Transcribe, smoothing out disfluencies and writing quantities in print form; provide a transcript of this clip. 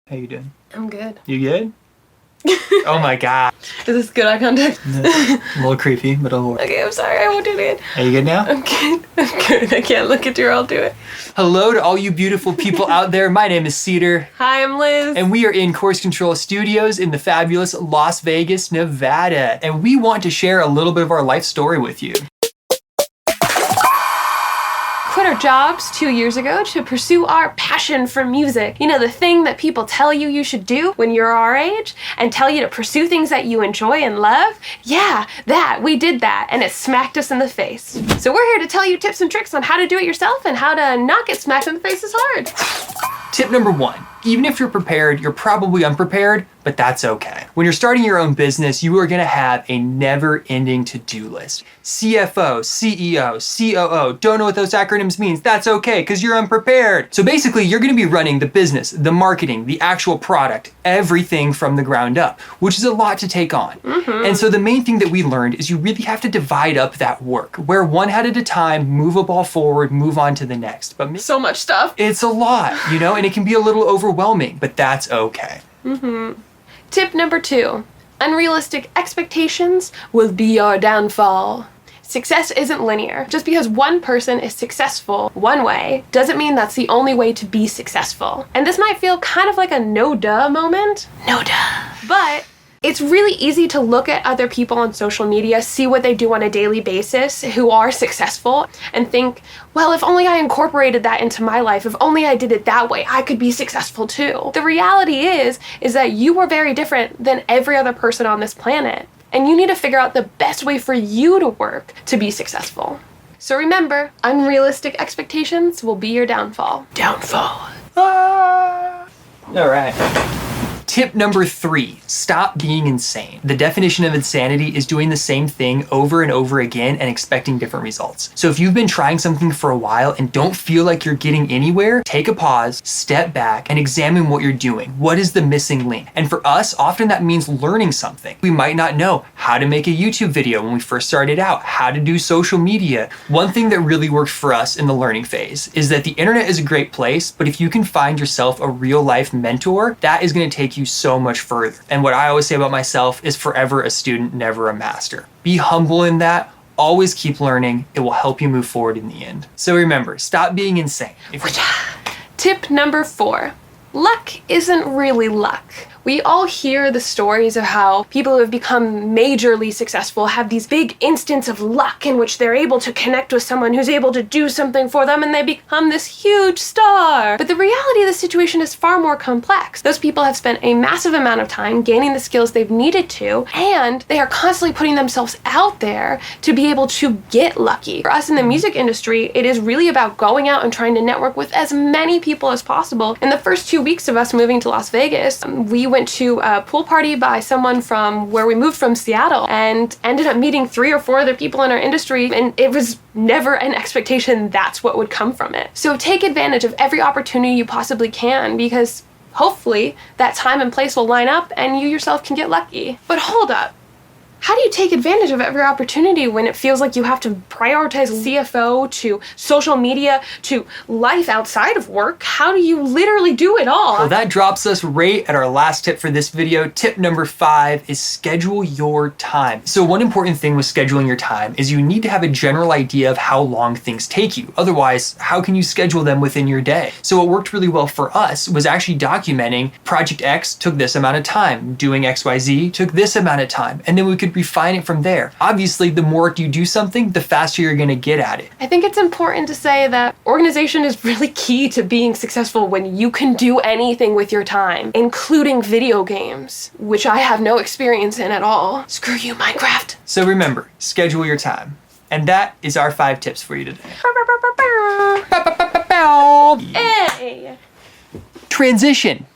How you doing? I'm good. You good? Oh my god. Is this good eye contact? A little creepy, but it'll work. Okay, I'm sorry, I won't do it. Are you good now? I'm good. I'm good. I can't look at you or I'll do it. Hello to all you beautiful people out there. My name is Cedar. Hi, I'm Liz. And we are in Course Control Studios in the fabulous Las Vegas, Nevada. And we want to share a little bit of our life story with you. Quit our jobs 2 years ago to pursue our passion for music. You know, the thing that people tell you should do when you're our age and tell you to pursue things that you enjoy and love? Yeah, we did that, and it smacked us in the face. So we're here to tell you tips and tricks on how to do it yourself and how to not get smacked in the face as hard. Tip number 1. Even if you're prepared, you're probably unprepared, but that's okay. When you're starting your own business, you are gonna have a never-ending to-do list. CFO, CEO, COO, don't know what those acronyms means, that's okay, because you're unprepared. So basically, you're gonna be running the business, the marketing, the actual product, everything from the ground up, which is a lot to take on. And so the main thing that we learned is you really have to divide up that work, where one head at a time, move a ball forward, move on to the next. But so much stuff. it's a lot, you know, and it can be a little overwhelming, but that's okay. Tip number 2, unrealistic expectations will be your downfall. Success isn't linear. Just because one person is successful one way doesn't mean that's the only way to be successful. And this might feel kind of like a no-duh moment. No duh. But it's really easy to look at other people on social media, see what they do on a daily basis who are successful, and think, well, if only I incorporated that into my life, if only I did it that way, I could be successful too. The reality is that you are very different than every other person on this planet, and you need to figure out the best way for you to work to be successful. So remember, unrealistic expectations will be your downfall. Downfall. All right. Tip number 3, stop being insane. The definition of insanity is doing the same thing over and over again and expecting different results. So if you've been trying something for a while and don't feel like you're getting anywhere, take a pause, step back, and examine what you're doing. What is the missing link? And for us, often that means learning something. We might not know how to make a YouTube video when we first started out, how to do social media. One thing that really worked for us in the learning phase is that the internet is a great place, but if you can find yourself a real life mentor, that is going to take you so much further. And what I always say about myself is forever a student, never a master. Be humble in that. Always keep learning. It will help you move forward in the end. So remember, stop being insane. Tip number 4, luck isn't really luck. We all hear the stories of how people who have become majorly successful have these big instances of luck in which they're able to connect with someone who's able to do something for them and they become this huge star. But the reality of the situation is far more complex. Those people have spent a massive amount of time gaining the skills they've needed to, and they are constantly putting themselves out there to be able to get lucky. For us in the music industry, it is really about going out and trying to network with as many people as possible. In the first 2 weeks of us moving to Las Vegas, we went to a pool party by someone from where we moved from, Seattle, and ended up meeting 3 or 4 other people in our industry, and it was never an expectation that's what would come from it. So take advantage of every opportunity you possibly can, because hopefully that time and place will line up and you yourself can get lucky. But hold up. How do you take advantage of every opportunity when it feels like you have to prioritize CFO to social media to life outside of work? How do you literally do it all? Well, that drops us right at our last tip for this video. Tip number 5 is schedule your time. So one important thing with scheduling your time is you need to have a general idea of how long things take you. Otherwise, how can you schedule them within your day? So what worked really well for us was actually documenting Project X took this amount of time, doing XYZ took this amount of time, and then we could refine it from there. Obviously, the more you do something, the faster you're gonna get at it. I think it's important to say that organization is really key to being successful when you can do anything with your time, including video games, which I have no experience in at all. Screw you, Minecraft. So remember, schedule your time. And that is our 5 tips for you today. Hey! Transition.